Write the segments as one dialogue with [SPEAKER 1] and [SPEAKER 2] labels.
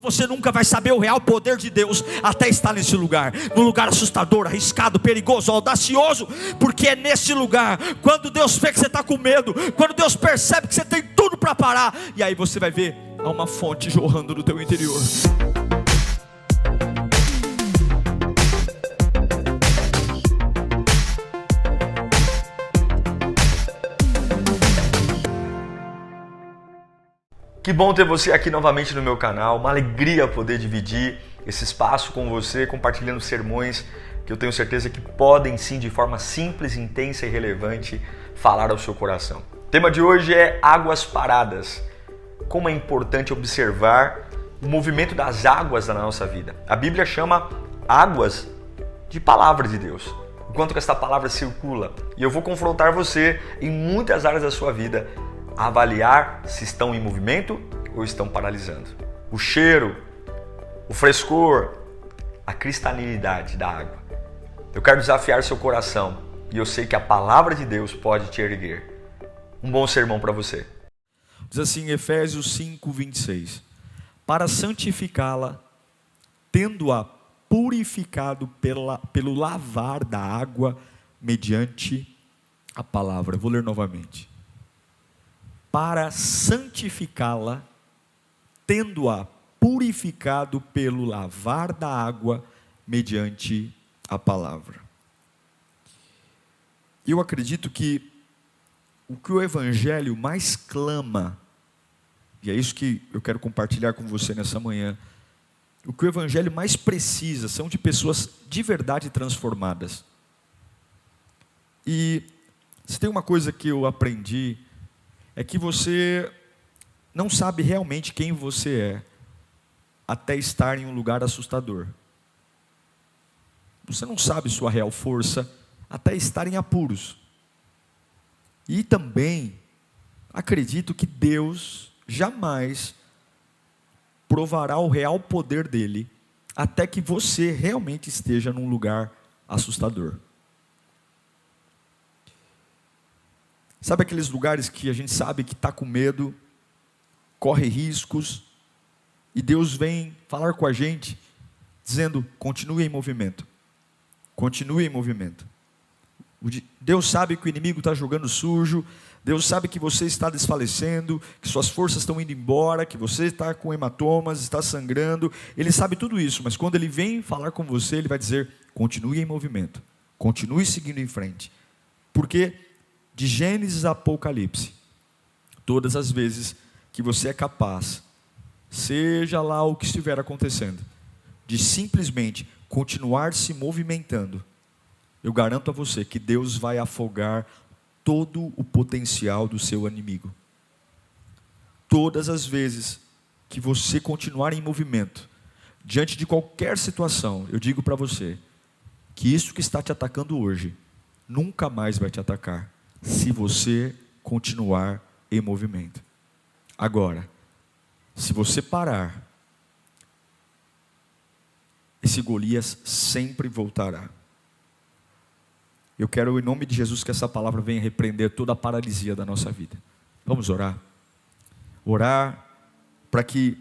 [SPEAKER 1] Você nunca vai saber o real poder de Deus até estar nesse lugar, num lugar assustador, arriscado, perigoso, audacioso, porque é nesse lugar, quando Deus vê que você está com medo, quando Deus percebe que você tem tudo para parar, e aí você vai ver, há uma fonte jorrando no teu interior.
[SPEAKER 2] Que bom ter você aqui novamente no meu canal, uma alegria poder dividir esse espaço com você, compartilhando sermões que eu tenho certeza que podem sim, de forma simples, intensa e relevante, falar ao seu coração. O tema de hoje é águas paradas. Como é importante observar o movimento das águas na nossa vida. A Bíblia chama águas de palavra de Deus. O quanto que essa palavra circula. E eu vou confrontar você em muitas áreas da sua vida, a avaliar se estão em movimento ou estão paralisando. O cheiro, o frescor, a cristalinidade da água. Eu quero desafiar seu coração e eu sei que a palavra de Deus pode te erguer. Um bom sermão para você.
[SPEAKER 1] Diz assim, Efésios 5:26. Para santificá-la, tendo-a purificado pelo lavar da água mediante a palavra. Eu vou ler novamente. Para santificá-la, tendo-a purificado pelo lavar da água mediante a palavra. Eu acredito que o Evangelho mais clama, e é isso que eu quero compartilhar com você nessa manhã, o que o Evangelho mais precisa são de pessoas de verdade transformadas. E se tem uma coisa que eu aprendi, é que você não sabe realmente quem você é, até estar em um lugar assustador. Você não sabe sua real força, até estar em apuros. E também, acredito que Deus jamais provará o real poder dele, até que você realmente esteja num lugar assustador. Sabe aqueles lugares que a gente sabe que está com medo, corre riscos, e Deus vem falar com a gente, dizendo, continue em movimento. Continue em movimento. Deus sabe que o inimigo está jogando sujo, Deus sabe que você está desfalecendo, que suas forças estão indo embora, que você está com hematomas, está sangrando, Ele sabe tudo isso, mas quando Ele vem falar com você, Ele vai dizer, continue em movimento, continue seguindo em frente, porque de Gênesis a Apocalipse, todas as vezes que você é capaz, seja lá o que estiver acontecendo, de simplesmente continuar se movimentando, eu garanto a você que Deus vai afogar todo o potencial do seu inimigo. Todas as vezes que você continuar em movimento, diante de qualquer situação, eu digo para você, que isso que está te atacando hoje, nunca mais vai te atacar, se você continuar em movimento. Agora, se você parar, esse Golias sempre voltará. Eu quero, em nome de Jesus, que essa palavra venha repreender toda a paralisia da nossa vida. Vamos orar? Orar para que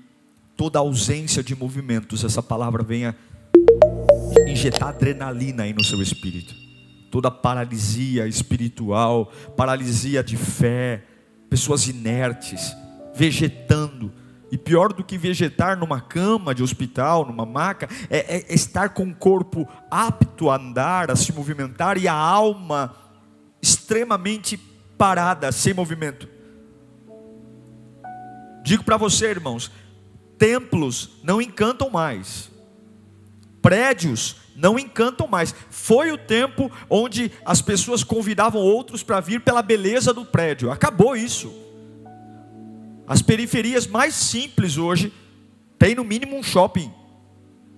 [SPEAKER 1] toda ausência de movimentos, essa palavra venha injetar adrenalina aí no seu espírito. Toda paralisia espiritual, paralisia de fé, pessoas inertes, vegetando. E pior do que vegetar numa cama de hospital, numa maca, é estar com o corpo apto a andar, a se movimentar, e a alma extremamente parada, sem movimento. Digo para você, irmãos, templos não encantam mais, prédios não encantam mais. Foi o tempo onde as pessoas convidavam outros para vir pela beleza do prédio, acabou isso. As periferias mais simples hoje têm no mínimo um shopping.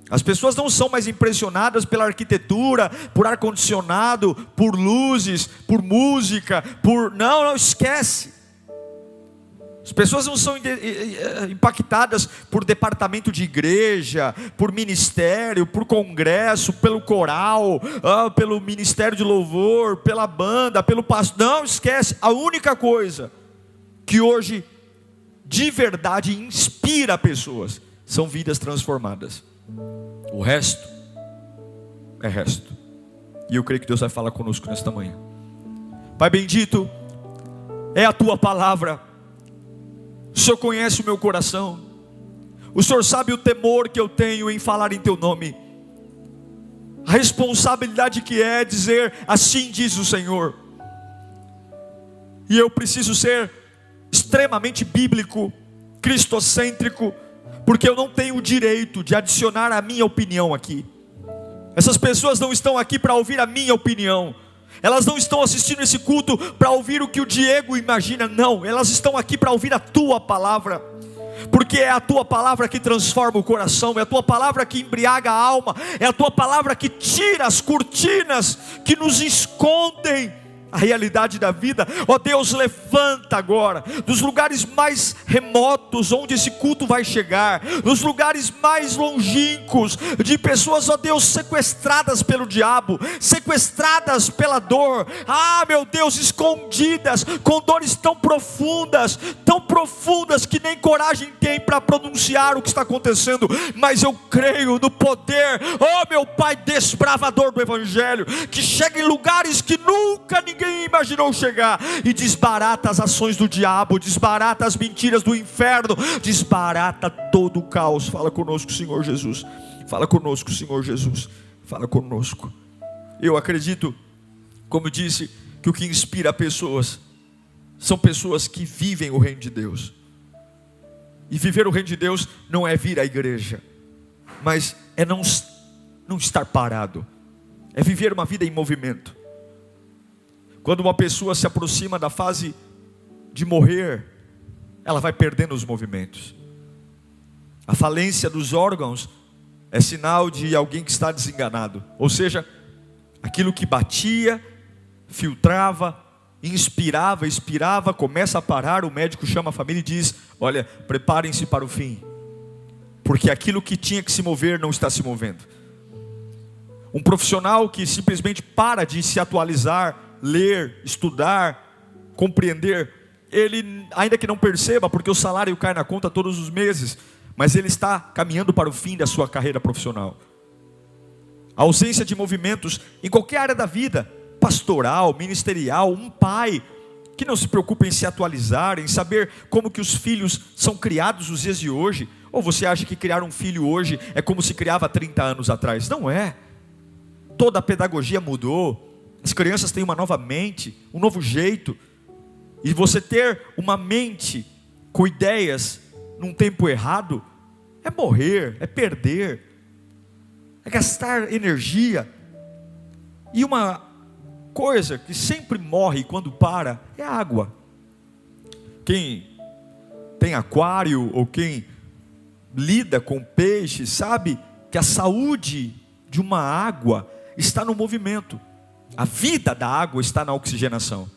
[SPEAKER 1] As pessoas não são mais impressionadas pela arquitetura, por ar-condicionado, por luzes, por música, não, esquece. As pessoas não são impactadas por departamento de igreja, por ministério, por congresso, pelo coral, pelo ministério de louvor, pela banda, pelo pastor. Não, esquece. A única coisa que hoje de verdade inspira pessoas são vidas transformadas. O resto é resto. E eu creio que Deus vai falar conosco nesta manhã. Pai bendito, é a tua palavra. O Senhor conhece o meu coração. O Senhor sabe o temor que eu tenho em falar em teu nome. A responsabilidade que é dizer, assim diz o Senhor. E eu preciso ser extremamente bíblico, cristocêntrico, porque eu não tenho o direito de adicionar a minha opinião aqui. Essas pessoas não estão aqui para ouvir a minha opinião. Elas não estão assistindo esse culto para ouvir o que o Diego imagina. Não, elas estão aqui para ouvir a tua palavra. Porque é a tua palavra que transforma o coração, é a tua palavra que embriaga a alma, é a tua palavra que tira as cortinas que nos escondem a realidade da vida. Ó Deus, levanta agora, dos lugares mais remotos onde esse culto vai chegar, nos lugares mais longínquos, de pessoas, ó Deus, sequestradas pelo diabo, sequestradas pela dor, meu Deus, escondidas, com dores tão profundas que nem coragem tem para pronunciar o que está acontecendo, mas eu creio no poder, ó meu Pai desbravador do Evangelho, que chega em lugares que nunca ninguém imaginou chegar, e desbarata as ações do diabo, desbarata as mentiras do inferno, desbarata todo o caos. Fala conosco, Senhor Jesus. Fala conosco, Senhor Jesus. Fala conosco. Eu acredito, como eu disse, que o que inspira pessoas são pessoas que vivem o reino de Deus. E viver o reino de Deus não é vir à igreja, mas é não estar parado, é viver uma vida em movimento. Quando uma pessoa se aproxima da fase de morrer, ela vai perdendo os movimentos. A falência dos órgãos é sinal de alguém que está desenganado. Ou seja, aquilo que batia, filtrava, inspirava, expirava, começa a parar. O médico chama a família e diz: olha, preparem-se para o fim, porque aquilo que tinha que se mover não está se movendo. Um profissional que simplesmente para de se atualizar, ler, estudar, compreender, ele, ainda que não perceba, porque o salário cai na conta todos os meses, mas ele está caminhando para o fim da sua carreira profissional. A ausência de movimentos em qualquer área da vida, pastoral, ministerial, um pai que não se preocupa em se atualizar, em saber como que os filhos são criados nos dias de hoje. Ou você acha que criar um filho hoje é como se criava há 30 anos atrás? Não é. Toda a pedagogia mudou. As crianças têm uma nova mente, um novo jeito. E você ter uma mente com ideias num tempo errado é morrer, é perder, é gastar energia. E uma coisa que sempre morre quando para é a água. Quem tem aquário ou quem lida com peixe sabe que a saúde de uma água está no movimento. A vida da água está na oxigenação.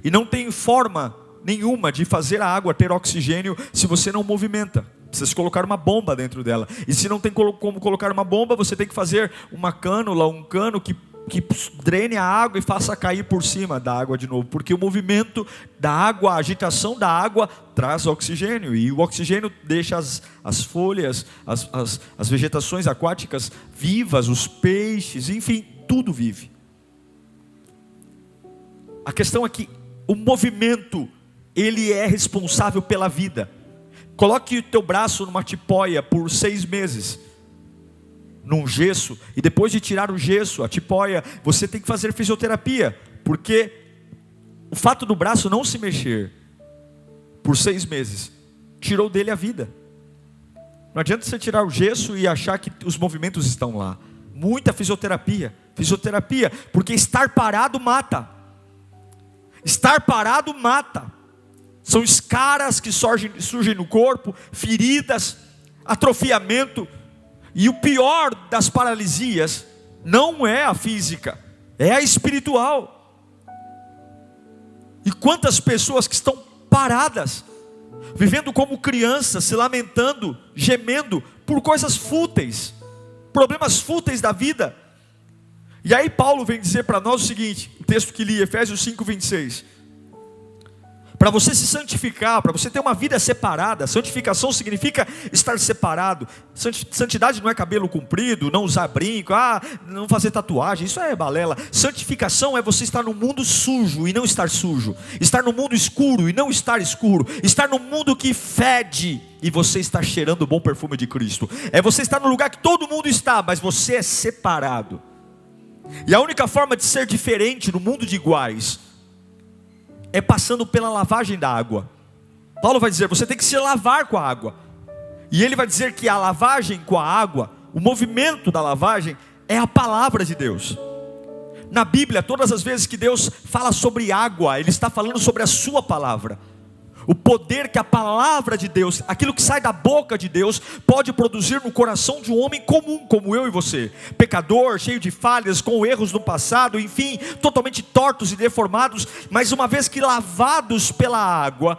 [SPEAKER 1] E não tem forma nenhuma de fazer a água ter oxigênio se você não movimenta. Precisa colocar uma bomba dentro dela. E se não tem como colocar uma bomba, você tem que fazer uma cânula, um cano que drene a água e faça cair por cima da água de novo. Porque o movimento da água, a agitação da água traz oxigênio. E o oxigênio deixa as folhas, as vegetações aquáticas vivas, os peixes, enfim, tudo vive. A questão é que o movimento, ele é responsável pela vida. Coloque o teu braço numa tipóia por 6 meses, num gesso, e depois de tirar o gesso, a tipóia, você tem que fazer fisioterapia, porque o fato do braço não se mexer por 6 meses, tirou dele a vida. Não adianta você tirar o gesso e achar que os movimentos estão lá. Muita fisioterapia, porque estar parado mata. Estar parado mata. São escaras que surgem no corpo, feridas, atrofiamento. E o pior das paralisias não é a física, é a espiritual. E quantas pessoas que estão paradas, vivendo como crianças, se lamentando, gemendo por coisas fúteis, problemas fúteis da vida. E aí Paulo vem dizer para nós o seguinte, o texto que li, Efésios 5:26. Para você se santificar, para você ter uma vida separada. Santificação significa estar separado. Santidade não é cabelo comprido, não usar brinco, não fazer tatuagem, isso é balela. Santificação é você estar no mundo sujo e não estar sujo, estar no mundo escuro e não estar escuro, estar no mundo que fede e você está cheirando o bom perfume de Cristo. É você estar no lugar que todo mundo está, mas você é separado. E a única forma de ser diferente no mundo de iguais é passando pela lavagem da água. Paulo vai dizer, você tem que se lavar com a água. E ele vai dizer que a lavagem com a água, o movimento da lavagem, é a palavra de Deus. Na Bíblia, todas as vezes que Deus fala sobre água, Ele está falando sobre a sua palavra. O poder que a palavra de Deus, aquilo que sai da boca de Deus, pode produzir no coração de um homem comum, como eu e você. Pecador, cheio de falhas, com erros no passado, enfim, totalmente tortos e deformados. Mas uma vez que lavados pela água,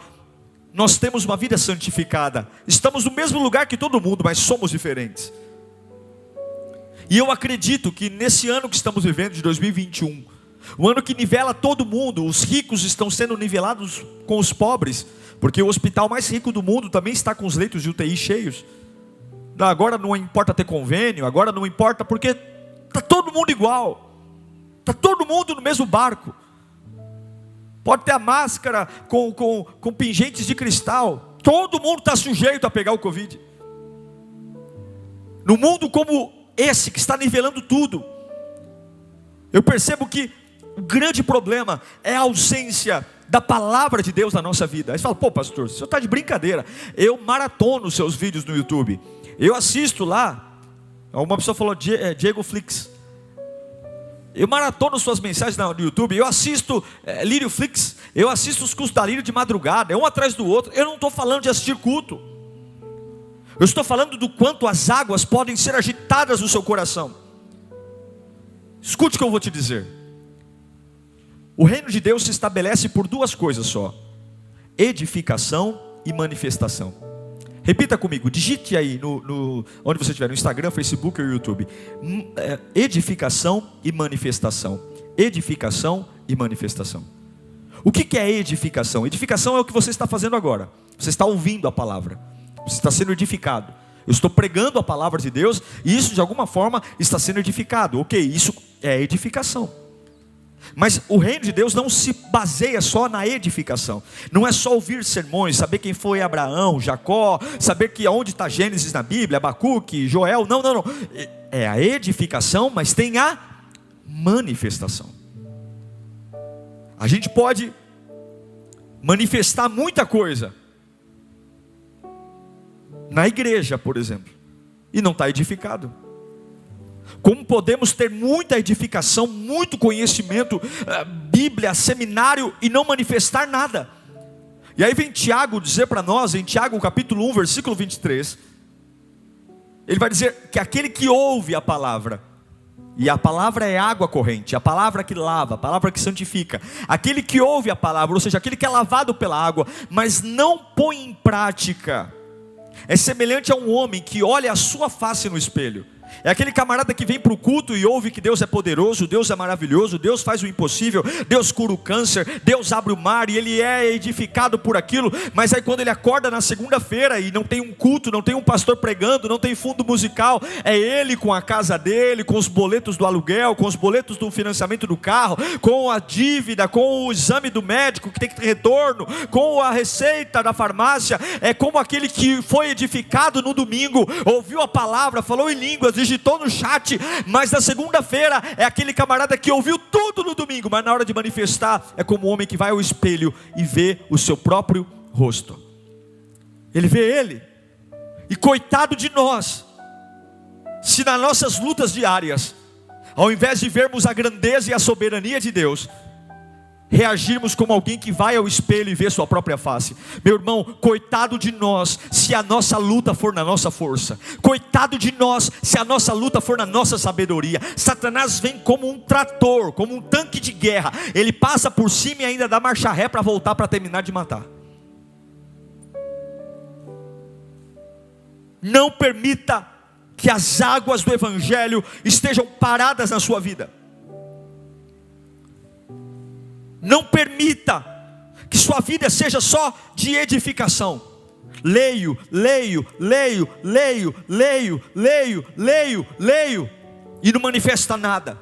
[SPEAKER 1] nós temos uma vida santificada. Estamos no mesmo lugar que todo mundo, mas somos diferentes. E eu acredito que nesse ano que estamos vivendo, de 2021, o ano que nivela todo mundo, os ricos estão sendo nivelados com os pobres, porque o hospital mais rico do mundo também está com os leitos de UTI cheios. Agora não importa ter convênio, agora não importa, porque está todo mundo igual, está todo mundo no mesmo barco. Pode ter a máscara com pingentes de cristal, todo mundo está sujeito a pegar o Covid. No mundo como esse, que está nivelando tudo, eu percebo que o grande problema é a ausência da palavra de Deus na nossa vida. Aí você fala, pô pastor, o senhor está de brincadeira. Eu maratono os seus vídeos no YouTube, eu assisto lá. Uma pessoa falou, Diego Flix. Eu maratono suas mensagens no YouTube, eu assisto Lírio Flix, eu assisto os cultos da Lírio de madrugada, é um atrás do outro. Eu não estou falando de assistir culto, eu estou falando do quanto as águas podem ser agitadas no seu coração. Escute o que eu vou te dizer. O reino de Deus se estabelece por duas coisas só: edificação e manifestação. Repita comigo, digite aí onde você estiver, no Instagram, Facebook ou YouTube. Edificação e manifestação. Edificação e manifestação. O que é edificação? Edificação é o que você está fazendo agora. Você está ouvindo a palavra, você está sendo edificado. Eu estou pregando a palavra de Deus e isso de alguma forma está sendo edificado. Ok, isso é edificação. Mas o reino de Deus não se baseia só na edificação. Não é só ouvir sermões, saber quem foi Abraão, Jacó, saber que onde está Gênesis na Bíblia, Abacuque, Joel. Não. É a edificação, mas tem a manifestação. A gente pode manifestar muita coisa na igreja, por exemplo, e não está edificado. Como podemos ter muita edificação, muito conhecimento, Bíblia, seminário, e não manifestar nada? E aí vem Tiago dizer para nós, em Tiago capítulo 1, versículo 23, ele vai dizer que aquele que ouve a palavra, e a palavra é água corrente, a palavra que lava, a palavra que santifica, aquele que ouve a palavra, ou seja, aquele que é lavado pela água, mas não põe em prática, é semelhante a um homem que olha a sua face no espelho. É aquele camarada que vem para o culto e ouve que Deus é poderoso, Deus é maravilhoso, Deus faz o impossível, Deus cura o câncer, Deus abre o mar, e ele é edificado por aquilo. Mas aí quando ele acorda na segunda-feira e não tem um culto, não tem um pastor pregando, não tem fundo musical, é ele com a casa dele, com os boletos do aluguel, com os boletos do financiamento do carro, com a dívida, com o exame do médico que tem que ter retorno, com a receita da farmácia. É como aquele que foi edificado no domingo, ouviu a palavra, falou em línguas, digitou no chat, mas na segunda-feira é aquele camarada que ouviu tudo no domingo, mas na hora de manifestar é como um homem que vai ao espelho e vê o seu próprio rosto. Ele vê ele, e coitado de nós, se nas nossas lutas diárias, ao invés de vermos a grandeza e a soberania de Deus, reagirmos como alguém que vai ao espelho e vê sua própria face. Meu irmão, coitado de nós se a nossa luta for na nossa força. Coitado de nós se a nossa luta for na nossa sabedoria. Satanás vem como um trator, como um tanque de guerra. Ele passa por cima e ainda dá marcha ré para voltar, para terminar de matar. Não permita que as águas do evangelho estejam paradas na sua vida. Não permita que sua vida seja só de edificação. Leio, e não manifesta nada.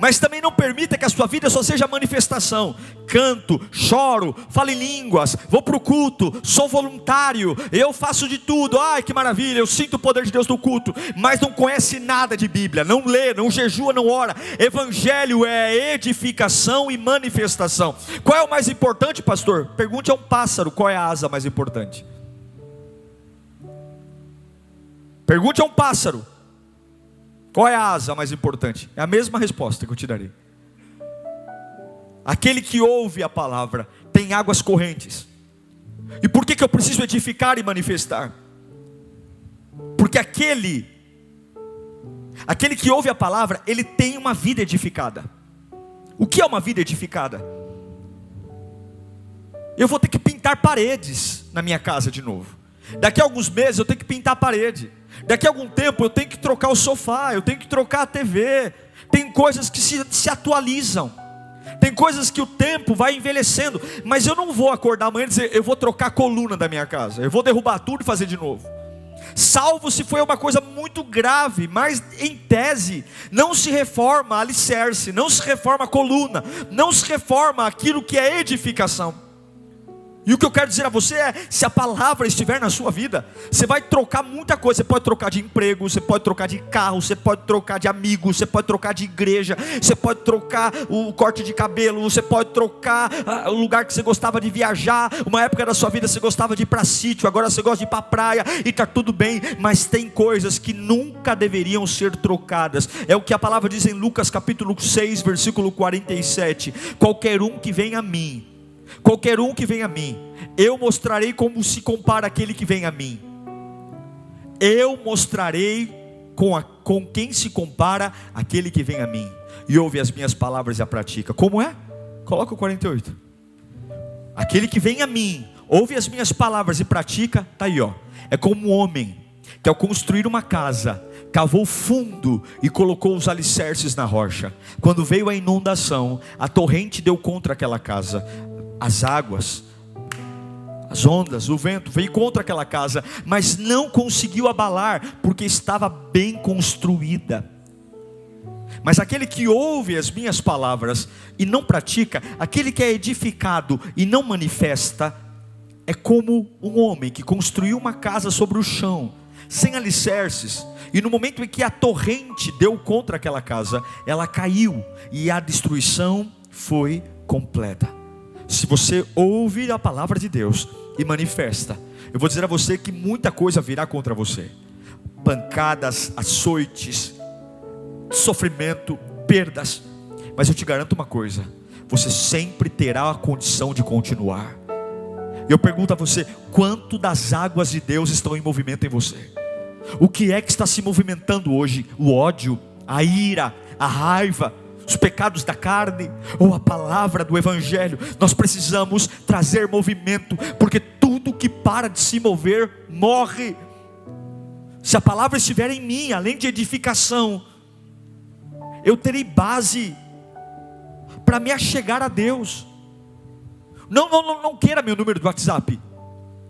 [SPEAKER 1] Mas também não permita que a sua vida só seja manifestação. Canto, choro, falo em línguas, vou para o culto, sou voluntário, eu faço de tudo, ai que maravilha, eu sinto o poder de Deus no culto, mas não conhece nada de Bíblia, não lê, não jejua, não ora. Evangelho é edificação e manifestação. Qual é o mais importante, pastor? Pergunte a um pássaro qual é a asa mais importante. Pergunte a um pássaro qual é a asa mais importante. É a mesma resposta que eu te darei. Aquele que ouve a palavra tem águas correntes. E por que eu preciso edificar e manifestar? Porque aquele que ouve a palavra, ele tem uma vida edificada. O que é uma vida edificada? Eu vou ter que pintar paredes na minha casa de novo. Daqui a alguns meses eu tenho que pintar a parede. Daqui a algum tempo eu tenho que trocar o sofá, eu tenho que trocar a TV. Tem coisas que se atualizam. Tem coisas que o tempo vai envelhecendo. Mas eu não vou acordar amanhã e dizer, eu vou trocar a coluna da minha casa, eu vou derrubar tudo e fazer de novo. Salvo se foi uma coisa muito grave, mas em tese não se reforma alicerce, não se reforma a coluna, não se reforma aquilo que é edificação. E o que eu quero dizer a você é, se a palavra estiver na sua vida, você vai trocar muita coisa. Você pode trocar de emprego, você pode trocar de carro, você pode trocar de amigo, você pode trocar de igreja, você pode trocar o corte de cabelo, você pode trocar o lugar que você gostava de viajar. Uma época da sua vida você gostava de ir para sítio, agora você gosta de ir para a praia, e está tudo bem. Mas tem coisas que nunca deveriam ser trocadas. É o que a palavra diz em Lucas capítulo 6, versículo 47. Qualquer um que vem a mim, eu mostrarei como se compara aquele que vem a mim. Eu mostrarei com quem se compara aquele que vem a mim e ouve as minhas palavras e a pratica. Como é? Coloca o 48. Aquele que vem a mim, ouve as minhas palavras e pratica, está aí, ó. É como um homem que ao construir uma casa, cavou fundo e colocou os alicerces na rocha. Quando veio a inundação, a torrente deu contra aquela casa. As águas, as ondas, o vento veio contra aquela casa, mas não conseguiu abalar, porque estava bem construída. Mas aquele que ouve as minhas palavras e não pratica, aquele que é edificado e não manifesta, é como um homem que construiu uma casa sobre o chão, sem alicerces, e no momento em que a torrente deu contra aquela casa, ela caiu, e a destruição foi completa. Se você ouvir a palavra de Deus e manifesta, eu vou dizer a você que muita coisa virá contra você. Pancadas, açoites, sofrimento, perdas. Mas eu te garanto uma coisa, você sempre terá a condição de continuar. Eu pergunto a você, quanto das águas de Deus estão em movimento em você? O que é que está se movimentando hoje? O ódio, a ira, a raiva, os pecados da carne, ou a palavra do Evangelho? Nós precisamos trazer movimento, porque tudo que para de se mover, morre. Se a palavra estiver em mim, além de edificação, eu terei base para me achegar a Deus. Não queira meu número do WhatsApp.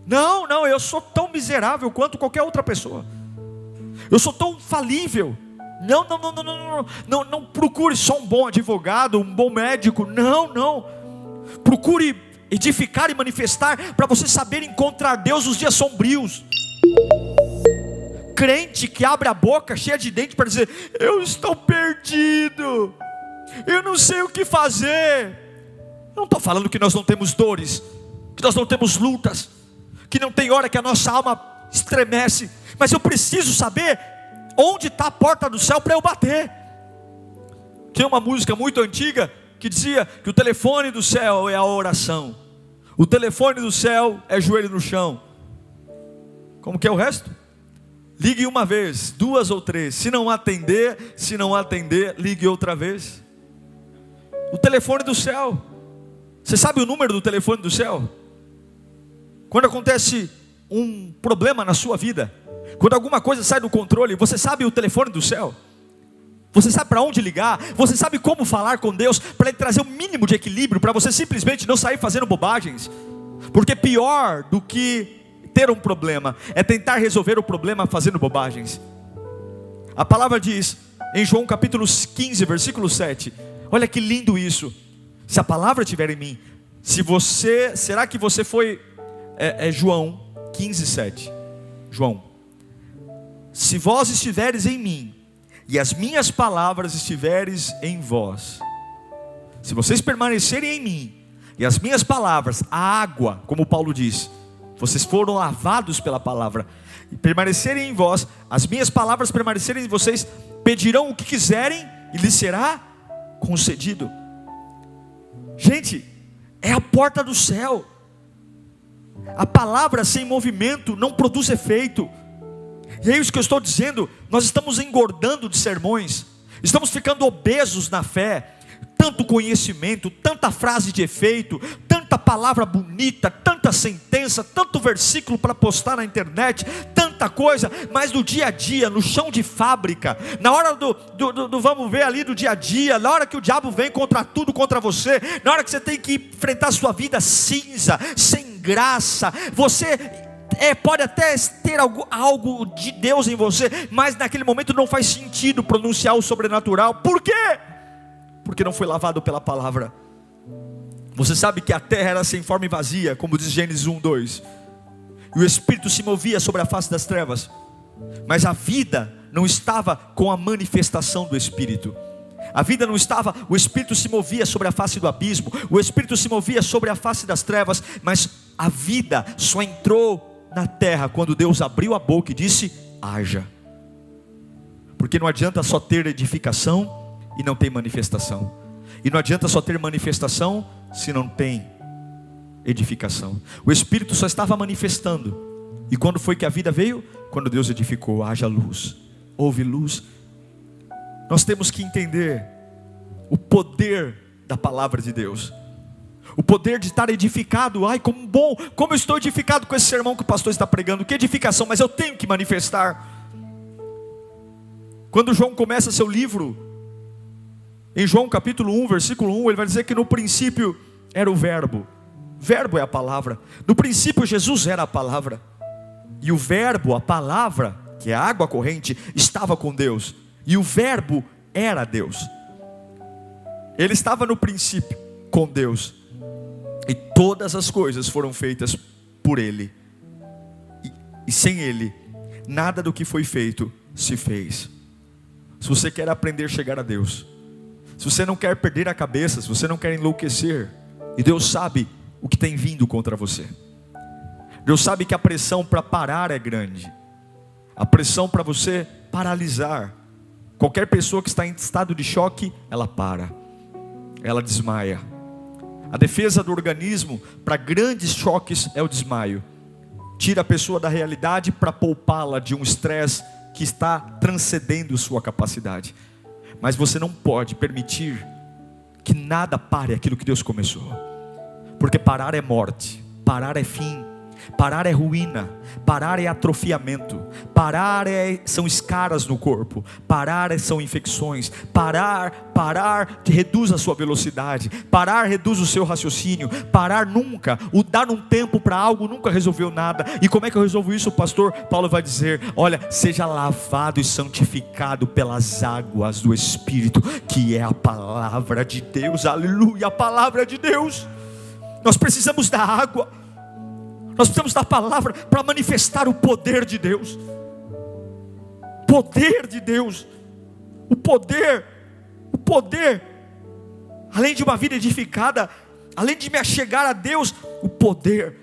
[SPEAKER 1] Não, eu sou tão miserável quanto qualquer outra pessoa. Eu sou tão falível. Não procure só um bom advogado, um bom médico. Não. Procure edificar e manifestar para você saber encontrar Deus nos dias sombrios. Crente que abre a boca cheia de dente para dizer, eu estou perdido, eu não sei o que fazer. Eu não estou falando que nós não temos dores, que nós não temos lutas, que não tem hora que a nossa alma estremece. Mas eu preciso saber onde está a porta do céu para eu bater. Tinha uma música muito antiga que dizia que o telefone do céu é a oração, o telefone do céu é joelho no chão. Como que é o resto? Ligue uma vez, duas ou três. Se não atender, ligue outra vez. O telefone do céu. Você sabe o número do telefone do céu? Quando acontece um problema na sua vida, quando alguma coisa sai do controle, você sabe o telefone do céu? Você sabe para onde ligar? Você sabe como falar com Deus para Ele trazer o mínimo de equilíbrio, para você simplesmente não sair fazendo bobagens? Porque pior do que ter um problema é tentar resolver o problema fazendo bobagens. A palavra diz em João capítulo 15, versículo 7, olha que lindo isso: se a palavra estiver em mim, será que você foi, João 15, 7, João, se vós estiveres em mim, e as minhas palavras estiveres em vós, se vocês permanecerem em mim, e as minhas palavras, a água, como Paulo diz, vocês foram lavados pela palavra, e permanecerem em vós, as minhas palavras permanecerem em vocês, pedirão o que quiserem, e lhes será concedido. Gente, é a porta do céu. A palavra sem movimento não produz efeito. E é isso que eu estou dizendo. Nós estamos engordando de sermões, estamos ficando obesos na fé. Tanto conhecimento, tanta frase de efeito, tanta palavra bonita, tanta sentença, tanto versículo para postar na internet, tanta coisa, mas no dia a dia, no chão de fábrica, na hora do vamos ver ali do dia a dia, na hora que o diabo vem contra tudo, contra você, na hora que você tem que enfrentar a sua vida cinza, sem graça, você pode até ter algo de Deus em você, mas naquele momento não faz sentido pronunciar o sobrenatural. Por quê? Porque não foi lavado pela palavra. Você sabe que a terra era sem forma e vazia, como diz Gênesis 1:2, e o Espírito se movia sobre a face das trevas, mas a vida não estava com a manifestação do Espírito. A vida não estava, o Espírito se movia sobre a face do abismo, o Espírito se movia sobre a face das trevas, mas a vida só entrou na terra quando Deus abriu a boca e disse: haja. Porque não adianta só ter edificação e não tem manifestação, e não adianta só ter manifestação se não tem edificação. O Espírito só estava manifestando, e quando foi que a vida veio? Quando Deus edificou. Haja luz, houve luz. Nós temos que entender o poder da palavra de Deus, o poder de estar edificado. Ai, como bom, como eu estou edificado com esse sermão que o pastor está pregando. Que edificação, mas eu tenho que manifestar. Quando João começa seu livro, em João capítulo 1, versículo 1, ele vai dizer que no princípio era o verbo. Verbo é a palavra. No princípio Jesus era a palavra, e o verbo, a palavra, que é a água corrente, estava com Deus, e o verbo era Deus. Ele estava no princípio com Deus, e todas as coisas foram feitas por Ele, e sem Ele nada do que foi feito se fez. Se você quer aprender a chegar a Deus, se você não quer perder a cabeça, se você não quer enlouquecer, e Deus sabe o que tem vindo contra você, Deus sabe que a pressão para parar é grande, a pressão para você paralisar. Qualquer pessoa que está em estado de choque, ela para, ela desmaia. A defesa do organismo para grandes choques é o desmaio. Tira a pessoa da realidade para poupá-la de um estresse que está transcendendo sua capacidade. Mas você não pode permitir que nada pare aquilo que Deus começou. Porque parar é morte, parar é fim, parar é ruína, parar é atrofiamento, parar são escaras no corpo, parar são infecções, parar reduz a sua velocidade, parar reduz o seu raciocínio, parar nunca, o dar um tempo para algo nunca resolveu nada. E como é que eu resolvo isso, pastor? Paulo vai dizer: olha, seja lavado e santificado pelas águas do Espírito, que é a palavra de Deus. Aleluia, a palavra de Deus. Nós precisamos da água, nós precisamos da palavra para manifestar o poder de Deus. Poder de Deus, o poder, além de uma vida edificada, além de me achegar a Deus, o poder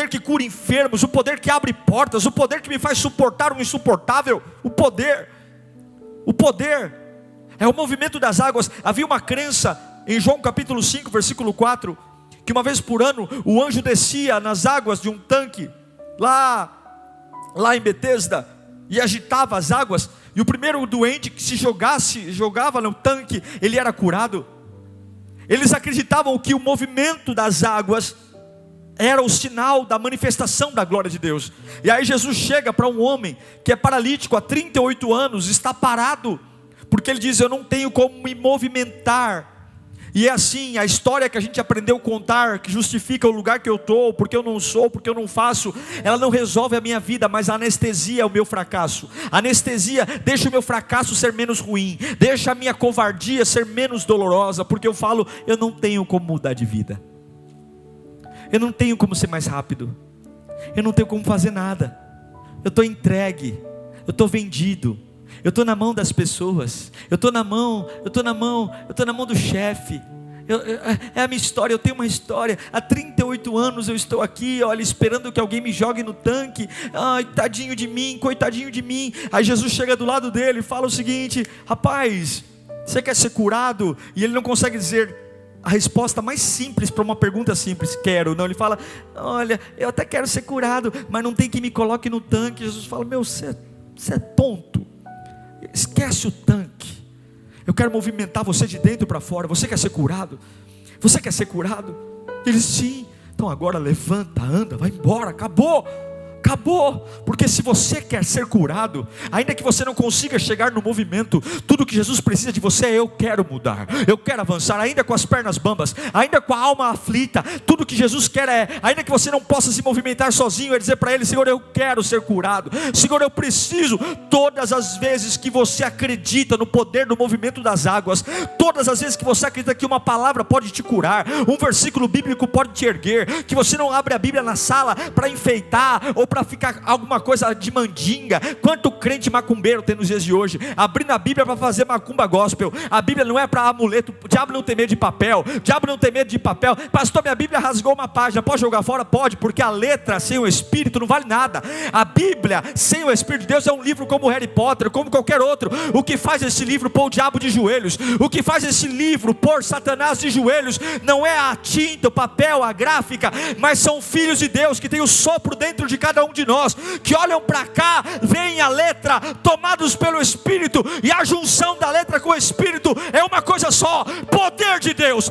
[SPEAKER 1] que cura enfermos, o poder que abre portas, o poder que me faz suportar o insuportável, o poder é o movimento das águas. Havia uma crença em João capítulo 5, versículo 4, que uma vez por ano o anjo descia nas águas de um tanque lá em Betesda e agitava as águas, e o primeiro doente que se jogava no tanque, ele era curado. Eles acreditavam que o movimento das águas era o sinal da manifestação da glória de Deus. E aí Jesus chega para um homem que é paralítico há 38 anos, está parado, porque ele diz: eu não tenho como me movimentar. E é assim, a história que a gente aprendeu a contar, que justifica o lugar que eu estou, porque eu não sou, porque eu não faço, ela não resolve a minha vida, mas a anestesia é o meu fracasso. A anestesia deixa o meu fracasso ser menos ruim, deixa a minha covardia ser menos dolorosa, porque eu falo: eu não tenho como mudar de vida, eu não tenho como ser mais rápido, eu não tenho como fazer nada, eu estou entregue, eu estou vendido, eu estou na mão das pessoas, eu estou na mão do chefe. É a minha história, eu tenho uma história. Há 38 anos eu estou aqui, olha, esperando que alguém me jogue no tanque. Ai, tadinho de mim, coitadinho de mim. Aí Jesus chega do lado dele e fala o seguinte: rapaz, você quer ser curado? E ele não consegue dizer a resposta mais simples para uma pergunta simples: quero. Não, ele fala: olha, eu até quero ser curado, mas não tem que me coloque no tanque. Jesus fala: meu, você é tonto, esquece o tanque, eu quero movimentar você de dentro para fora. Você quer ser curado? Você quer ser curado? Ele: sim. Então agora levanta, anda, vai embora, acabou. Porque se você quer ser curado, ainda que você não consiga chegar no movimento, tudo que Jesus precisa de você é: eu quero mudar, eu quero avançar, ainda com as pernas bambas, ainda com a alma aflita. Tudo que Jesus quer é, ainda que você não possa se movimentar sozinho, é dizer para Ele: Senhor, eu quero ser curado, Senhor, eu preciso. Todas as vezes que você acredita no poder do movimento das águas, todas as vezes que você acredita que uma palavra pode te curar, um versículo bíblico pode te erguer, que você não abre a Bíblia na sala para enfeitar, ou para ficar alguma coisa de mandinga. Quanto crente macumbeiro tem nos dias de hoje, abrindo a Bíblia para fazer macumba gospel. A Bíblia não é para amuleto. O diabo não tem medo de papel, pastor, minha Bíblia rasgou uma página, pode jogar fora? Pode, porque a letra sem o Espírito não vale nada. A Bíblia sem o Espírito de Deus é um livro como Harry Potter, como qualquer outro. O que faz esse livro pôr o diabo de joelhos, o que faz esse livro pôr Satanás de joelhos, não é a tinta, o papel, a gráfica, mas são filhos de Deus que tem o sopro dentro de cada um de nós, que olham para cá, veem a letra, tomados pelo Espírito, e a junção da letra com o Espírito é uma coisa só: poder de Deus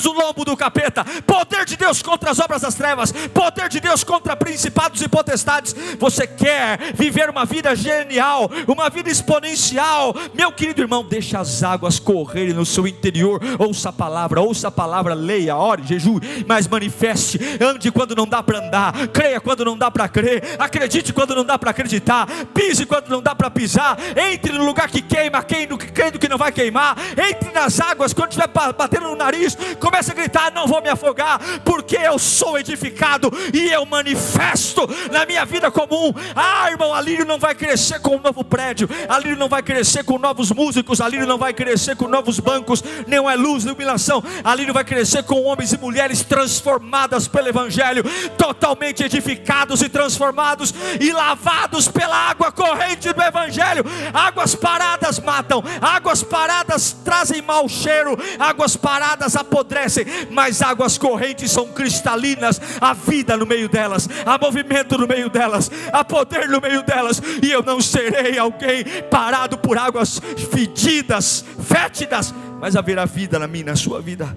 [SPEAKER 1] no lombo do capeta, poder de Deus contra as obras das trevas, poder de Deus contra principados e potestades. Você quer viver uma vida genial, uma vida exponencial? Meu querido irmão, deixa as águas correrem no seu interior. Ouça a palavra, leia, ore, jejue, mas manifeste. Ande quando não dá para andar, creia quando não dá para crer, acredite quando não dá para acreditar, pise quando não dá para pisar, entre no lugar que queima, crendo que não vai queimar, entre nas águas quando estiver batendo no nariz, comece a gritar: não vou me afogar, porque eu sou edificado e eu manifesto na minha vida comum. Irmão, a Lírio não vai crescer com um novo prédio, a Lírio não vai crescer com novos músicos, a Lírio não vai crescer com novos bancos, não é luz, iluminação. A Lírio vai crescer com homens e mulheres transformadas pelo Evangelho, totalmente edificados e transformados e lavados pela água corrente do Evangelho. Águas paradas matam, águas paradas trazem mau cheiro, águas paradas apodrecem, mas águas correntes são cristalinas. Há vida no meio delas, há movimento no meio delas, há poder no meio delas, e eu não serei alguém parado por águas fedidas, fétidas, mas haverá vida na minha e na sua vida.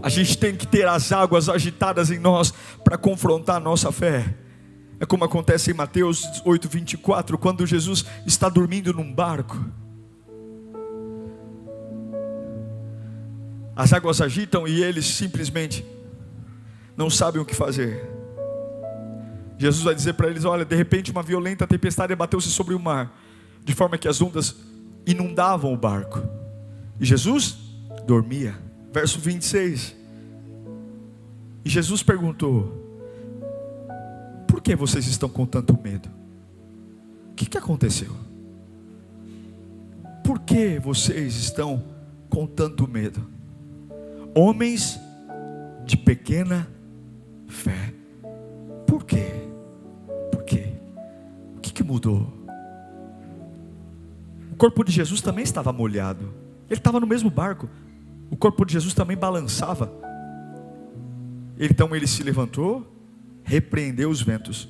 [SPEAKER 1] A gente tem que ter as águas agitadas em nós para confrontar a nossa fé. É como acontece em Mateus 8:24, quando Jesus está dormindo num barco. As águas agitam e eles simplesmente não sabem o que fazer. Jesus vai dizer para eles: olha, de repente uma violenta tempestade abateu-se sobre o mar, de forma que as ondas inundavam o barco, e Jesus dormia. Verso 26. E Jesus perguntou: por que vocês estão com tanto medo? O que aconteceu? Por que vocês estão com tanto medo? Homens de pequena fé. Por quê? Por quê? O que mudou? O corpo de Jesus também estava molhado. Ele estava no mesmo barco. O corpo de Jesus também balançava. Então ele se levantou, repreendeu os ventos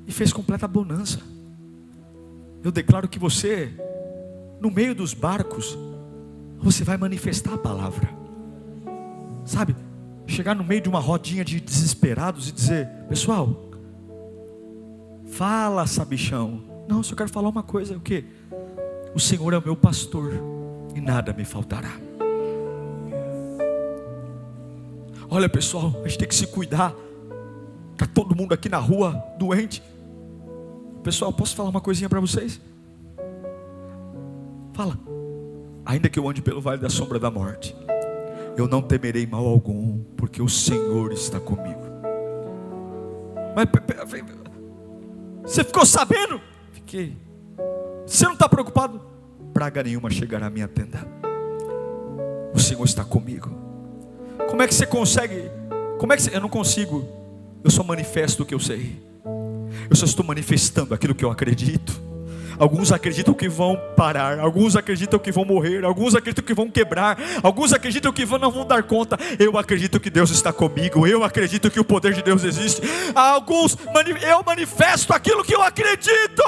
[SPEAKER 1] e fez completa bonança. Eu declaro que você, no meio dos barcos, você vai manifestar a palavra. Sabe, chegar no meio de uma rodinha de desesperados e dizer: pessoal, fala, sabichão, Não, eu só quero falar uma coisa, o quê? O Senhor é o meu pastor e nada me faltará. Olha pessoal, a gente tem que se cuidar. Está todo mundo aqui na rua doente. Pessoal, posso falar uma coisinha para vocês? Fala. Ainda que eu ande pelo vale da sombra da morte, eu não temerei mal algum, porque o Senhor está comigo. Mas você ficou sabendo? Fiquei. Você não está preocupado? Praga nenhuma chegará à minha tenda. O Senhor está comigo. Como é que você consegue? Eu não consigo. Eu só manifesto o que eu sei. Eu só estou manifestando aquilo que eu acredito. Alguns acreditam que vão parar, alguns acreditam que vão morrer, alguns acreditam que vão quebrar, alguns acreditam que não vão dar conta. Eu acredito que Deus está comigo, eu acredito que o poder de Deus existe. Eu manifesto aquilo que eu acredito.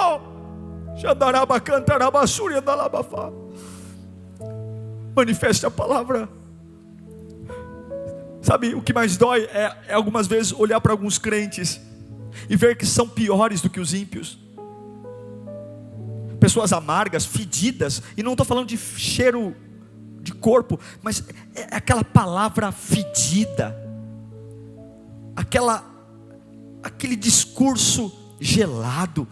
[SPEAKER 1] Manifeste a palavra. Sabe, o que mais dói é algumas vezes olhar para alguns crentes e ver que são piores do que os ímpios. Pessoas amargas, fedidas, e não estou falando de cheiro de corpo, mas é aquela palavra fedida, aquele discurso gelado.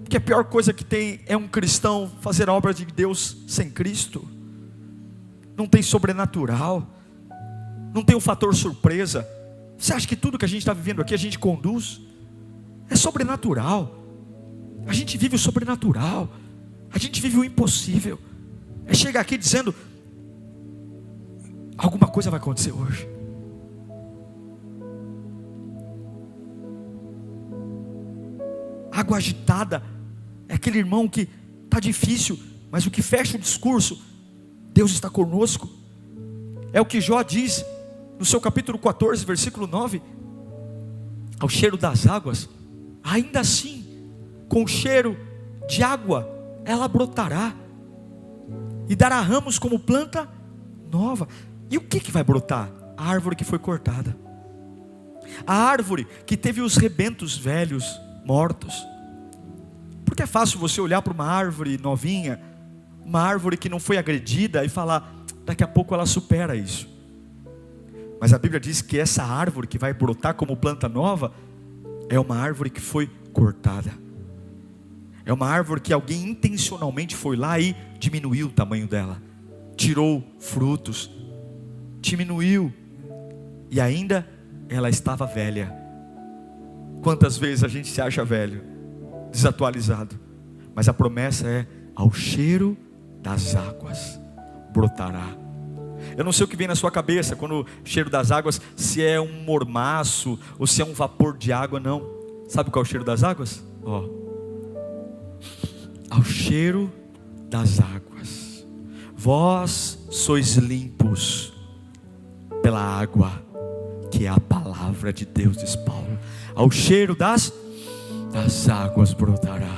[SPEAKER 1] Porque a pior coisa que tem é um cristão fazer a obra de Deus sem Cristo. Não tem sobrenatural, não tem o fator surpresa. Você acha que tudo que a gente está vivendo aqui a gente conduz? É sobrenatural. A gente vive o sobrenatural. A gente vive o impossível. É chegar aqui dizendo: alguma coisa vai acontecer hoje. Água agitada é aquele irmão que está difícil, mas o que fecha o discurso: Deus está conosco. É o que Jó diz no seu capítulo 14, versículo 9: ao cheiro das águas, ainda assim, com o cheiro de água, ela brotará e dará ramos como planta nova. E o que vai brotar? A árvore que foi cortada, a árvore que teve os rebentos velhos mortos. Porque é fácil você olhar para uma árvore novinha, uma árvore que não foi agredida, e falar: daqui a pouco ela supera isso. Mas a Bíblia diz que essa árvore que vai brotar como planta nova é uma árvore que foi cortada. É uma árvore que alguém intencionalmente foi lá e diminuiu o tamanho dela, tirou frutos, diminuiu, e ainda ela estava velha. Quantas vezes a gente se acha velho, desatualizado, mas a promessa é: ao cheiro das águas brotará. Eu não sei o que vem na sua cabeça quando o cheiro das águas, se é um mormaço ou se é um vapor de água. Não. Sabe qual é o cheiro das águas? Ao cheiro das águas, vós sois limpos pela água, que é a palavra de Deus, diz Paulo. Ao cheiro das águas brotará.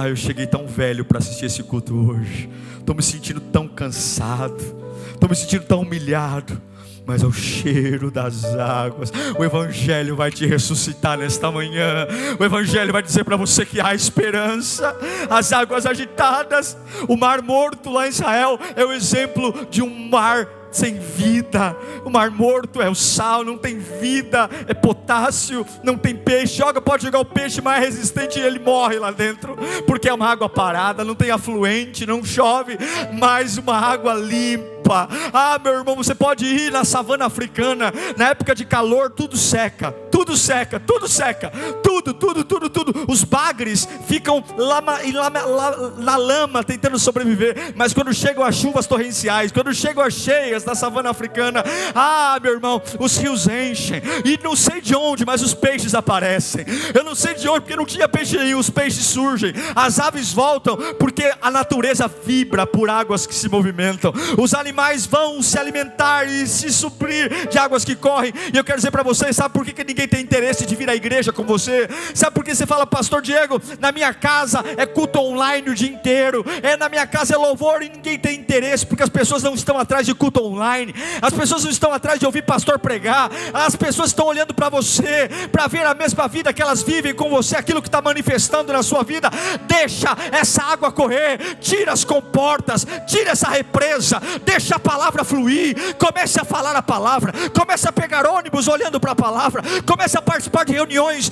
[SPEAKER 1] Eu cheguei tão velho para assistir esse culto hoje. Estou me sentindo tão cansado, estou me sentindo tão humilhado. Mas ao cheiro das águas, o Evangelho vai te ressuscitar nesta manhã. O Evangelho vai dizer para você que há esperança. As águas agitadas, o mar morto lá em Israel é o exemplo de um mar sem vida. O mar morto é o sal, não tem vida, é potássio, não tem peixe. Pode jogar o peixe mais resistente e ele morre lá dentro, porque é uma água parada, não tem afluente, não chove, mas uma água limpa. Meu irmão, você pode ir na savana africana, na época de calor, tudo seca, tudo seca, tudo seca, tudo. Os bagres ficam na lama tentando sobreviver. Mas quando chegam as chuvas torrenciais, quando chegam as cheias da savana africana, meu irmão, os rios enchem, e não sei de onde, mas os peixes aparecem. Eu não sei de onde, porque não tinha peixe nenhum, os peixes surgem, as aves voltam, porque a natureza vibra por águas que se movimentam, os animais animais vão se alimentar e se suprir de águas que correm. E eu quero dizer para vocês, sabe por que ninguém tem interesse de vir à igreja com você? Sabe por que você fala: pastor Diego, na minha casa é culto online o dia inteiro, na minha casa é louvor, e ninguém tem interesse? Porque as pessoas não estão atrás de culto online, as pessoas não estão atrás de ouvir pastor pregar, as pessoas estão olhando para você, para ver a mesma vida que elas vivem com você, aquilo que está manifestando na sua vida. Deixa essa água correr, tira as comportas, tira essa represa, deixa a palavra fluir, comece a falar a palavra, comece a pegar ônibus olhando para a palavra, comece a participar de reuniões,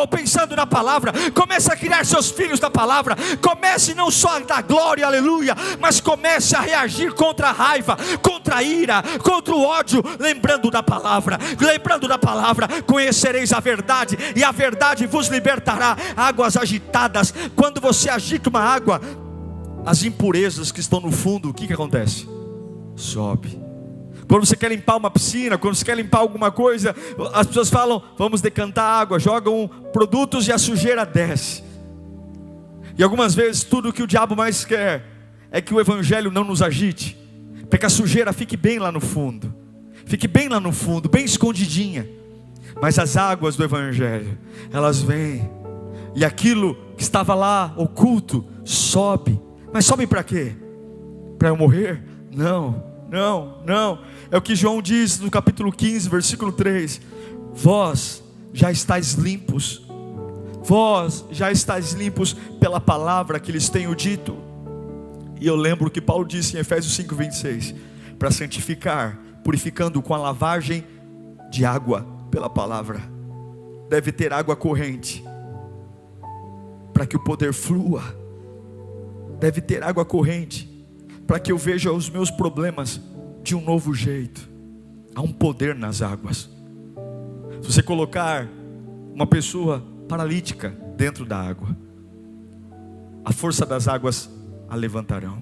[SPEAKER 1] pensando na palavra, comece a criar seus filhos da palavra, comece não só a dar glória, aleluia, mas comece a reagir contra a raiva, contra a ira, contra o ódio, lembrando da palavra, conhecereis a verdade, e a verdade vos libertará. Águas agitadas, quando você agita uma água, as impurezas que estão no fundo, o que acontece? Sobe. Quando você quer limpar uma piscina, quando você quer limpar alguma coisa, as pessoas falam: vamos decantar água, jogam produtos e a sujeira desce. E algumas vezes tudo que o diabo mais quer é que o evangelho não nos agite, para que a sujeira fique bem lá no fundo, bem escondidinha. Mas as águas do evangelho, elas vêm, e aquilo que estava lá oculto sobe. Mas sobe para quê? Para eu morrer? Não. É o que João diz no capítulo 15, versículo 3: vós já estáis limpos, pela palavra que lhes tenho dito. E eu lembro que Paulo disse em Efésios 5:26: para santificar, purificando com a lavagem de água pela palavra. Deve ter água corrente para que o poder flua. Deve ter água corrente para que eu veja os meus problemas de um novo jeito. Há um poder nas águas. Se você colocar uma pessoa paralítica dentro da água, a força das águas a levantarão.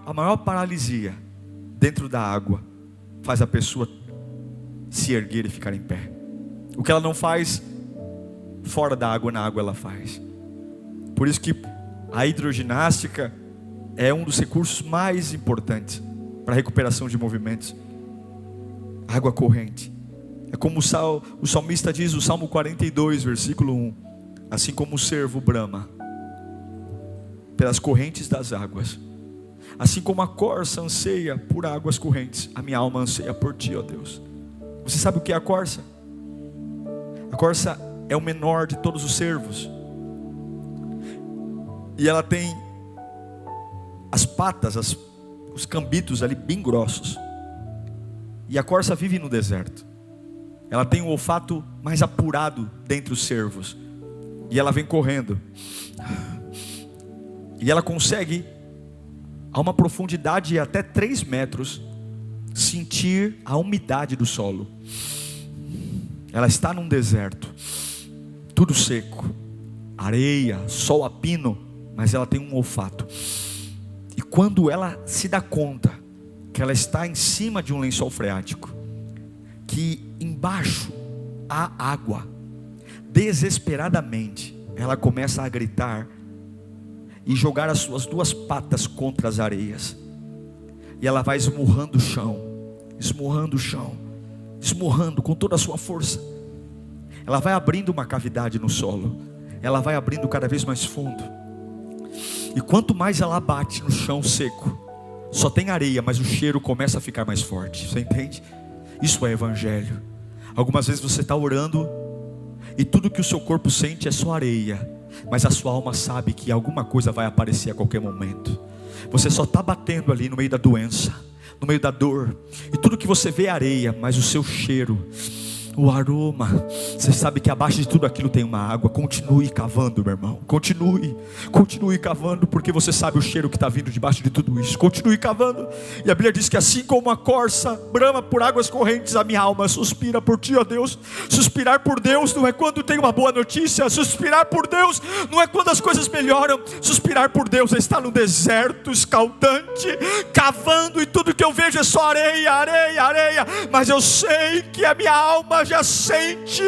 [SPEAKER 1] A maior paralisia dentro da água faz a pessoa se erguer e ficar em pé. O que ela não faz fora da água, na água ela faz. Por isso que a hidroginástica é um dos recursos mais importantes para a recuperação de movimentos. Água corrente. É como o salmista diz no Salmo 42, versículo 1: assim como o cervo brama pelas correntes das águas, assim como a corça anseia por águas correntes, a minha alma anseia por ti, ó Deus. Você sabe o que é a corça? A corça é o menor de todos os cervos, e ela tem as patas, os cambitos ali bem grossos. E a corça vive no deserto. Ela tem o olfato mais apurado dentre os cervos, e ela vem correndo, e ela consegue, a uma profundidade de até 3 metros, sentir a umidade do solo. Ela está num deserto, tudo seco, areia, sol a pino, mas ela tem um olfato. E quando ela se dá conta que ela está em cima de um lençol freático, que embaixo há água, desesperadamente ela começa a gritar e jogar as suas 2 patas contra as areias, e ela vai esmurrando o chão, esmurrando com toda a sua força. Ela vai abrindo uma cavidade no solo, ela vai abrindo cada vez mais fundo, e quanto mais ela bate no chão seco, só tem areia, mas o cheiro começa a ficar mais forte. Você entende? Isso é evangelho. Algumas vezes você está orando e tudo que o seu corpo sente é só areia, mas a sua alma sabe que alguma coisa vai aparecer a qualquer momento. Você só está batendo ali no meio da doença, no meio da dor, e tudo que você vê é areia, mas o seu cheiro, o aroma, você sabe que abaixo de tudo aquilo tem uma água. Continue cavando, meu irmão, continue cavando, porque você sabe o cheiro que está vindo debaixo de tudo isso. Continue cavando. E a Bíblia diz que assim como a corça brama por águas correntes, a minha alma suspira por ti, ó Deus. Suspirar por Deus não é quando tem uma boa notícia, suspirar por Deus não é quando as coisas melhoram. Suspirar por Deus é estar no deserto escaldante, cavando, e tudo que eu vejo é só areia, mas eu sei que a minha alma já sente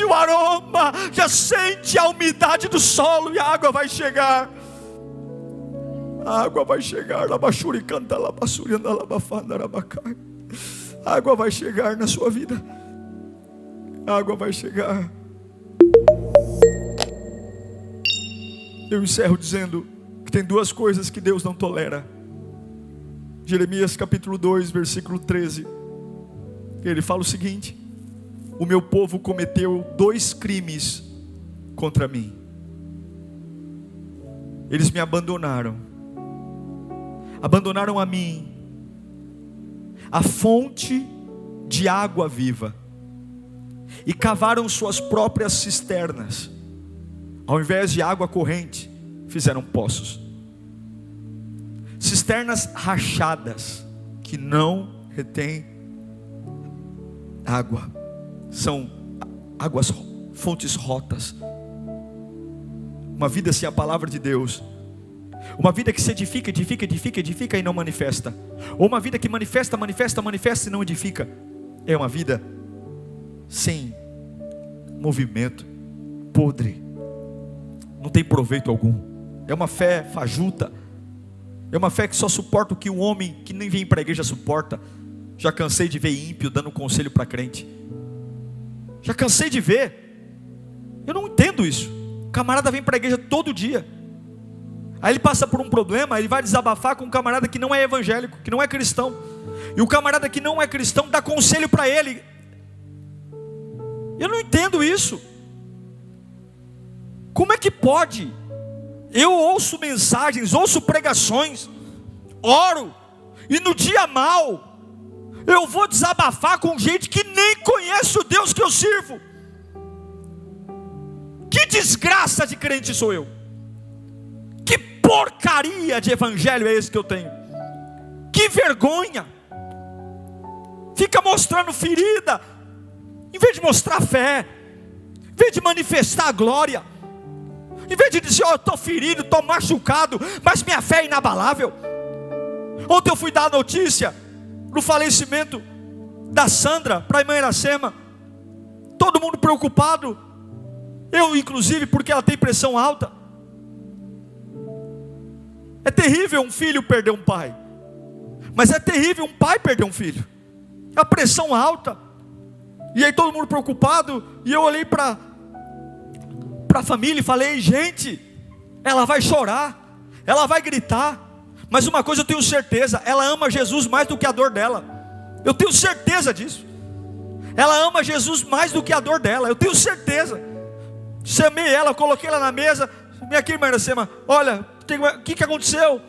[SPEAKER 1] o aroma, já sente a umidade do solo, e a água vai chegar. A água vai chegar. A água vai chegar na sua vida. A água vai chegar. Eu encerro dizendo que tem duas coisas que Deus não tolera. Jeremias capítulo 2, versículo 13. Ele fala o seguinte: o meu povo cometeu 2 crimes contra mim. Eles me abandonaram. Abandonaram a mim, a fonte de água viva, e cavaram suas próprias cisternas. Ao invés de água corrente, fizeram poços. Cisternas rachadas, que não retêm água. São águas, fontes rotas. Uma vida sem a palavra de Deus. Uma vida que se edifica e não manifesta. Ou uma vida que manifesta e não edifica. É uma vida sem movimento, podre. Não tem proveito algum. É uma fé fajuta. É uma fé que só suporta o que um homem que nem vem para a igreja suporta. Já cansei de ver ímpio dando conselho para crente. Já cansei de ver. Eu não entendo isso. O camarada vem para a igreja todo dia. Aí ele passa por um problema, ele vai desabafar com um camarada que não é evangélico, que não é cristão. E o camarada que não é cristão dá conselho para ele. Eu não entendo isso. Como é que pode? Eu ouço mensagens, ouço pregações, oro, e no dia mal, eu vou desabafar com gente que nem conhece o Deus que eu sirvo. Que desgraça de crente sou eu. Que porcaria de evangelho é esse que eu tenho. Que vergonha. Fica mostrando ferida, em vez de mostrar fé, em vez de manifestar a glória, em vez de dizer, eu estou ferido, estou machucado, mas minha fé é inabalável. Ontem eu fui dar a notícia do falecimento da Sandra para a irmã Iracema. Todo mundo preocupado. Eu inclusive, porque ela tem pressão alta. É terrível um filho perder um pai. Mas é terrível um pai perder um filho. A pressão alta. E aí todo mundo preocupado. E eu olhei para a família e falei, gente, ela vai chorar, ela vai gritar, mas uma coisa eu tenho certeza, ela ama Jesus mais do que a dor dela. Eu tenho certeza disso. Ela ama Jesus mais do que a dor dela. Eu tenho certeza. Chamei ela, coloquei ela na mesa. Vem aqui, irmã Iracema. Olha, o que aconteceu?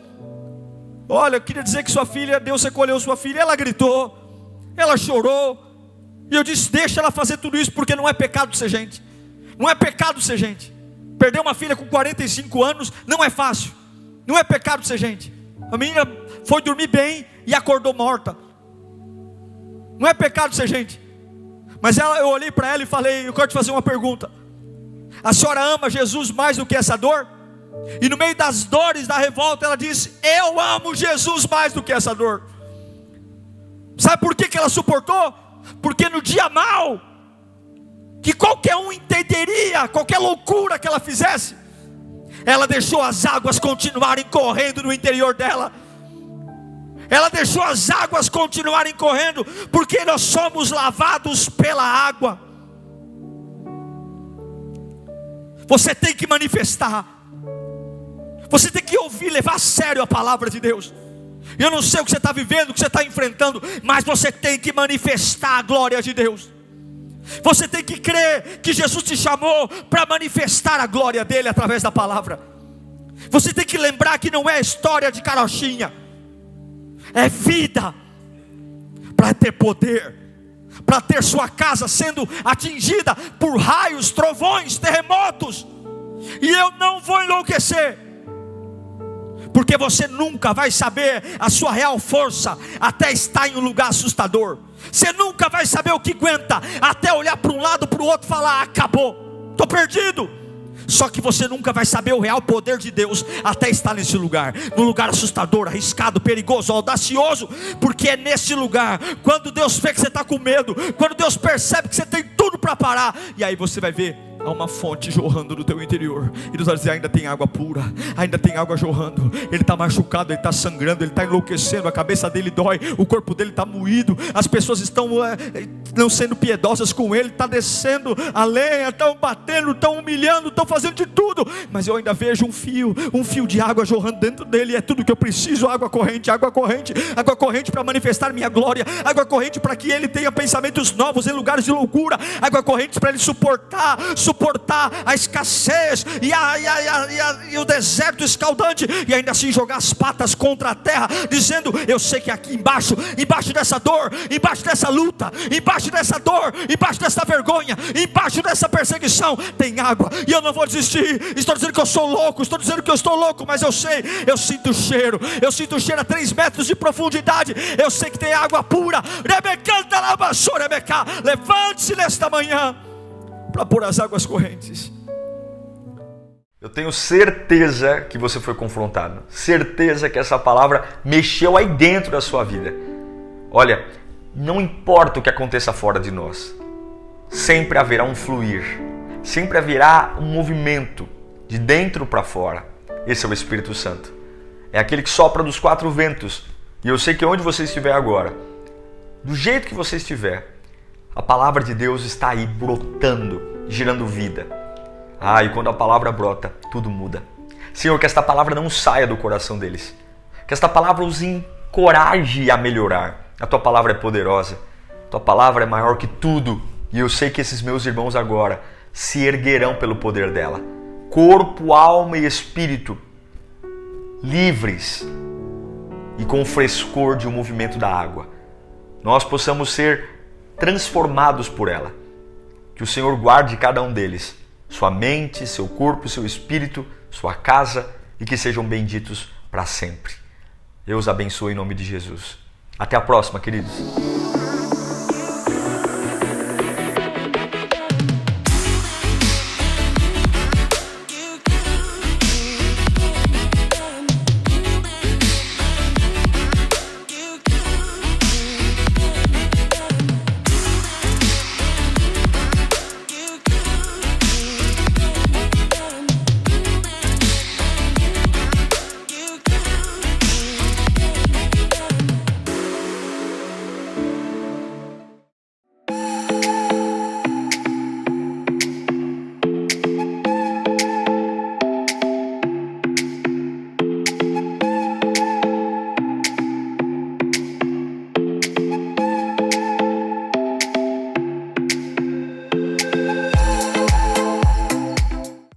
[SPEAKER 1] Olha, eu queria dizer que sua filha, Deus recolheu sua filha. Ela gritou, ela chorou. E eu disse, deixa ela fazer tudo isso, porque não é pecado ser gente. Não é pecado ser gente. Perder uma filha com 45 anos não é fácil. Não é pecado ser gente. A menina foi dormir bem e acordou morta. Não é pecado ser gente. Mas eu olhei para ela e falei, eu quero te fazer uma pergunta. A senhora ama Jesus mais do que essa dor? E no meio das dores, da revolta, ela disse, eu amo Jesus mais do que essa dor. Sabe por que ela suportou? Porque no dia mau, que qualquer um entenderia, qualquer loucura que ela fizesse, ela deixou as águas continuarem correndo no interior dela. Ela deixou as águas continuarem correndo, porque nós somos lavados pela água. Você tem que manifestar. Você tem que ouvir, levar a sério a palavra de Deus. Eu não sei o que você está vivendo, o que você está enfrentando, mas você tem que manifestar a glória de Deus. Você tem que crer que Jesus te chamou para manifestar a glória dele através da palavra. Você tem que lembrar que não é história de carochinha, é vida, para ter poder, para ter sua casa sendo atingida por raios, trovões, terremotos. E eu não vou enlouquecer, porque você nunca vai saber a sua real força até estar em um lugar assustador. Você nunca vai saber o que aguenta até olhar para um lado, para o outro e falar, acabou, estou perdido. Só que você nunca vai saber o real poder de Deus até estar nesse lugar, no lugar assustador, arriscado, perigoso, audacioso. Porque é nesse lugar, quando Deus vê que você está com medo, quando Deus percebe que você tem tudo para parar, e aí você vai ver há uma fonte jorrando no teu interior. E Deus vai dizer: ainda tem água pura, ainda tem água jorrando. Ele está machucado, ele está sangrando, ele está enlouquecendo, a cabeça dele dói, o corpo dele está moído, as pessoas estão não sendo piedosas com ele, está descendo a lenha, estão batendo, estão humilhando, estão fazendo de tudo, mas eu ainda vejo um fio de água jorrando dentro dele. É tudo que eu preciso: água corrente, água corrente, água corrente para manifestar minha glória, água corrente para que ele tenha pensamentos novos em lugares de loucura, água corrente para ele suportar a escassez e o deserto escaldante, e ainda assim jogar as patas contra a terra, dizendo: eu sei que aqui embaixo dessa dor, embaixo dessa luta, embaixo dessa dor, embaixo dessa vergonha, embaixo dessa perseguição, tem água, e eu não vou desistir. Estou dizendo que eu sou louco, estou dizendo que eu estou louco, mas eu sei, eu sinto o cheiro a 3 metros de profundidade, eu sei que tem água pura. Levante-se nesta manhã para pôr as águas correntes.
[SPEAKER 2] Eu tenho certeza que você foi confrontado, certeza que essa palavra mexeu aí dentro da sua vida. Olha, não importa o que aconteça fora de nós, sempre haverá um fluir, sempre haverá um movimento de dentro para fora. Esse é o Espírito Santo, é aquele que sopra dos 4 ventos. E eu sei que onde você estiver agora, do jeito que você estiver, a palavra de Deus está aí brotando, gerando vida. E quando a palavra brota, tudo muda. Senhor, que esta palavra não saia do coração deles, que esta palavra os encoraje a melhorar. A tua palavra é poderosa, a tua palavra é maior que tudo, e eu sei que esses meus irmãos agora se erguerão pelo poder dela, corpo, alma e espírito, livres e com o frescor de um movimento da água. Nós possamos ser transformados por ela. Que o Senhor guarde cada um deles, sua mente, seu corpo, seu espírito, sua casa, e que sejam benditos para sempre. Eu os abençoo em nome de Jesus. Até a próxima, queridos.